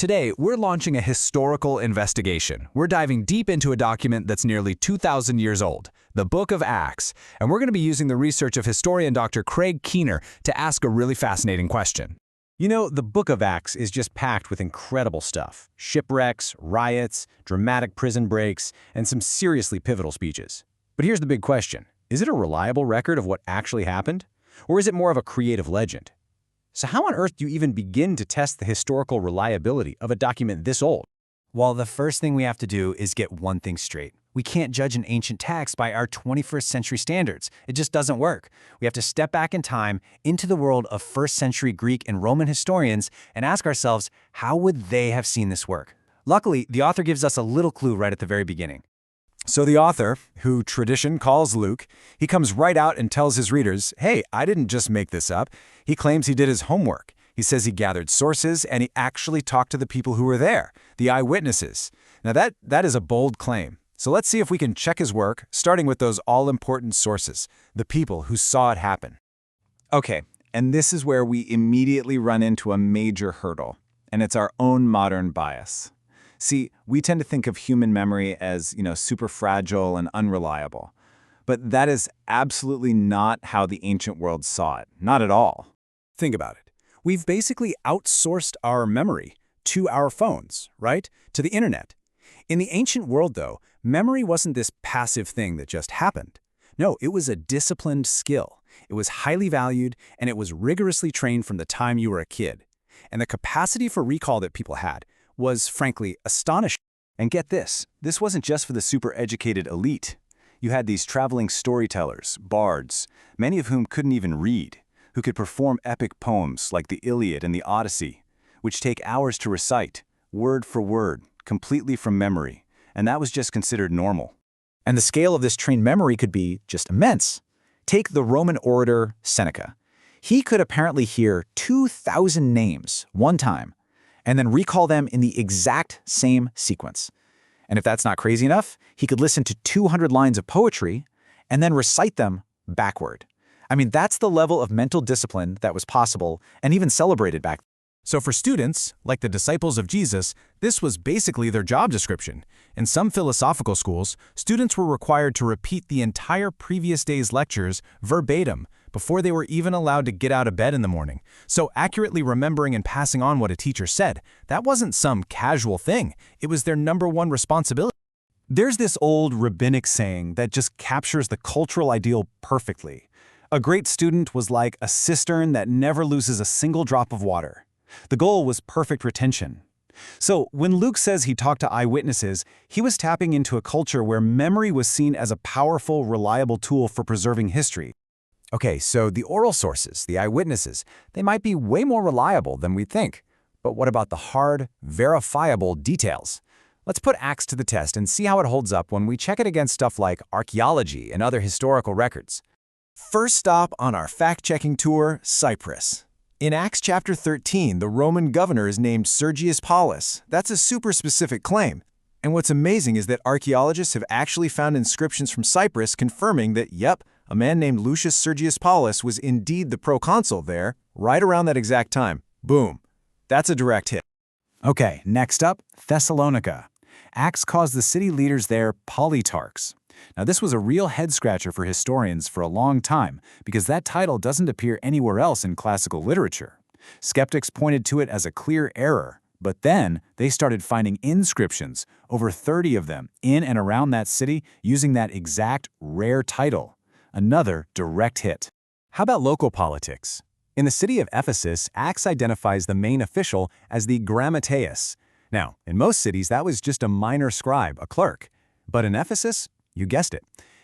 Today, we're launching a historical investigation. We're diving deep into a document that's nearly 2,000 years old, the Book of Acts, and we're going to be using the research of historian Dr. Craig Keener to ask a really fascinating question. You know, the Book of Acts is just packed with incredible stuff. Shipwrecks, riots, dramatic prison breaks, and some seriously pivotal speeches. But here's the big question. Is it a reliable record of what actually happened? Or is it more of a creative legend? So how on earth do you even begin to test the historical reliability of a document this old? Well, the first thing we have to do is get one thing straight. We can't judge an ancient text by our 21st century standards. It just doesn't work. We have to step back in time into the world of first century Greek and Roman historians and ask ourselves, how would they have seen this work? Luckily, the author gives us a little clue right at the very beginning. So the author, who tradition calls Luke, he comes right out and tells his readers, hey, I didn't just make this up. He claims he did his homework. He says he gathered sources and he actually talked to the people who were there, the eyewitnesses. Now that is a bold claim. So let's see if we can check his work, starting with those all-important sources, the people who saw it happen. Okay, and this is where we immediately run into a major hurdle, and it's our own modern bias. See, we tend to think of human memory as, super fragile and unreliable. But that is absolutely not how the ancient world saw it. Not at all. Think about it. We've basically outsourced our memory to our phones, right? To the internet. In the ancient world, though, memory wasn't this passive thing that just happened. No, it was a disciplined skill. It was highly valued, and it was rigorously trained from the time you were a kid. And the capacity for recall that people had was, frankly, astonishing. And get this wasn't just for the super-educated elite. You had these traveling storytellers, bards, many of whom couldn't even read, who could perform epic poems like the Iliad and the Odyssey, which take hours to recite, word for word, completely from memory, and that was just considered normal. And the scale of this trained memory could be just immense. Take the Roman orator Seneca. He could apparently hear 2,000 names one time, and then recall them in the exact same sequence. And if that's not crazy enough, he could listen to 200 lines of poetry and then recite them backward. I mean, that's the level of mental discipline that was possible and even celebrated back then. So for students, like the disciples of Jesus, this was basically their job description. In some philosophical schools, students were required to repeat the entire previous day's lectures verbatim before they were even allowed to get out of bed in the morning. So accurately remembering and passing on what a teacher said, that wasn't some casual thing. It was their #1 responsibility. There's this old rabbinic saying that just captures the cultural ideal perfectly. A great student was like a cistern that never loses a single drop of water. The goal was perfect retention. So when Luke says he talked to eyewitnesses, he was tapping into a culture where memory was seen as a powerful, reliable tool for preserving history. Okay, so the oral sources, the eyewitnesses, they might be way more reliable than we think. But what about the hard, verifiable details? Let's put Acts to the test and see how it holds up when we check it against stuff like archaeology and other historical records. First stop on our fact-checking tour, Cyprus. In Acts chapter 13, the Roman governor is named Sergius Paulus. That's a super specific claim. And what's amazing is that archaeologists have actually found inscriptions from Cyprus confirming that, yep, a man named Lucius Sergius Paulus was indeed the proconsul there, right around that exact time. Boom. That's a direct hit. Okay, next up, Thessalonica. Acts calls the city leaders there politarchs. Now, this was a real head-scratcher for historians for a long time, because that title doesn't appear anywhere else in classical literature. Skeptics pointed to it as a clear error, but then they started finding inscriptions, over 30 of them, in and around that city using that exact rare title. Another direct hit. How about local politics? In the city of Ephesus, Acts identifies the main official as the grammateus. Now, in most cities, that was just a minor scribe, a clerk. But in Ephesus, you guessed it.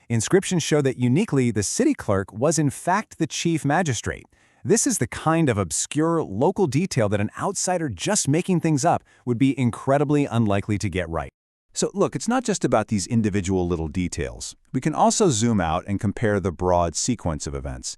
Inscriptions show that uniquely, the city clerk was in fact the chief magistrate. This is the kind of obscure local detail that an outsider just making things up would be incredibly unlikely to get right. So look, it's not just about these individual little details. We can also zoom out and compare the broad sequence of events.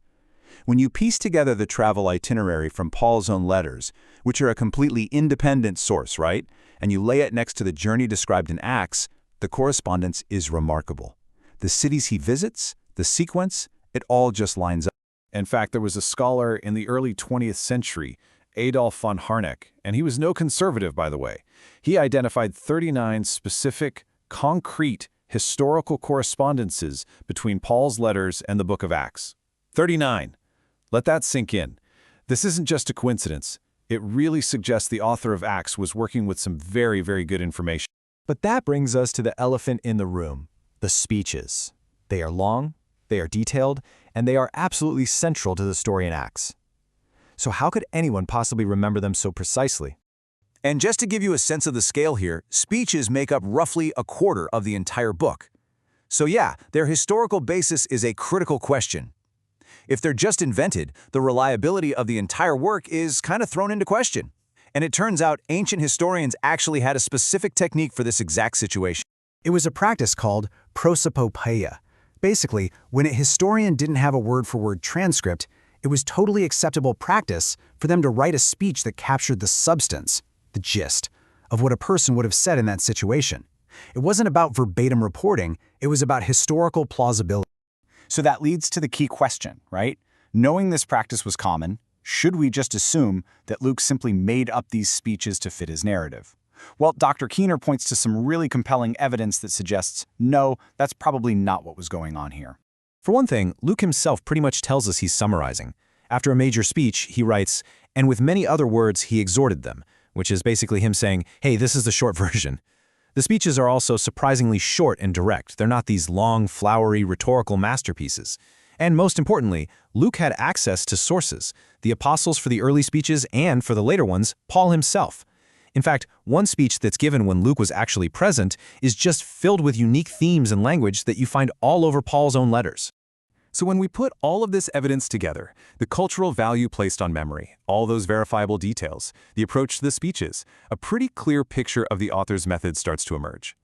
When you piece together the travel itinerary from Paul's own letters, which are a completely independent source, right? And you lay it next to the journey described in Acts, the correspondence is remarkable. The cities he visits, the sequence, it all just lines up. In fact, there was a scholar in the early 20th century, Adolf von Harnack, and he was no conservative, by the way. He identified 39 specific, concrete, historical correspondences between Paul's letters and the book of Acts. 39. Let that sink in. This isn't just a coincidence. It really suggests the author of Acts was working with some very, very good information. But that brings us to the elephant in the room, the speeches. They are long, they are detailed, and they are absolutely central to the story in Acts. So how could anyone possibly remember them so precisely? And just to give you a sense of the scale here, speeches make up roughly a quarter of the entire book. So yeah, their historical basis is a critical question. If they're just invented, the reliability of the entire work is kind of thrown into question. And it turns out ancient historians actually had a specific technique for this exact situation. It was a practice called prosopopeia. Basically, when a historian didn't have a word-for-word transcript, it was totally acceptable practice for them to write a speech that captured the substance, the gist, of what a person would have said in that situation. It wasn't about verbatim reporting, it was about historical plausibility. So that leads to the key question, right? Knowing this practice was common, should we just assume that Luke simply made up these speeches to fit his narrative? Well, Dr. Keener points to some really compelling evidence that suggests, no, that's probably not what was going on here. For one thing, Luke himself pretty much tells us he's summarizing. After a major speech, he writes, "And with many other words he exhorted them," which is basically him saying, hey, this is the short version. The speeches are also surprisingly short and direct. They're not these long, flowery, rhetorical masterpieces. And most importantly, Luke had access to sources, the apostles for the early speeches and, for the later ones, Paul himself. In fact, one speech that's given when Luke was actually present is just filled with unique themes and language that you find all over Paul's own letters. So when we put all of this evidence together, the cultural value placed on memory, all those verifiable details, the approach to the speeches, a pretty clear picture of the author's method starts to emerge.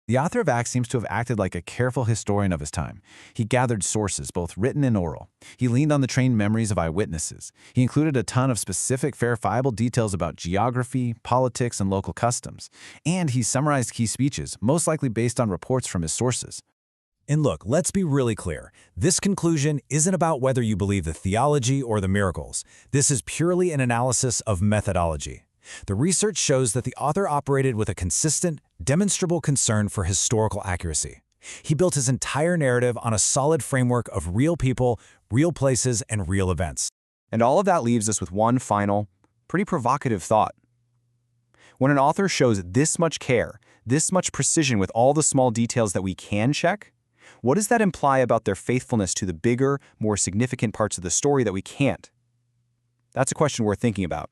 The author of Acts seems to have acted like a careful historian of his time. He gathered sources, both written and oral. He leaned on the trained memories of eyewitnesses. He included a ton of specific, verifiable details about geography, politics, and local customs. And he summarized key speeches, most likely based on reports from his sources. And look, let's be really clear. This conclusion isn't about whether you believe the theology or the miracles. This is purely an analysis of methodology. The research shows that the author operated with a consistent, demonstrable concern for historical accuracy. He built his entire narrative on a solid framework of real people, real places, and real events. And all of that leaves us with one final, pretty provocative thought. When an author shows this much care, this much precision with all the small details that we can check, what does that imply about their faithfulness to the bigger, more significant parts of the story that we can't? That's a question worth thinking about.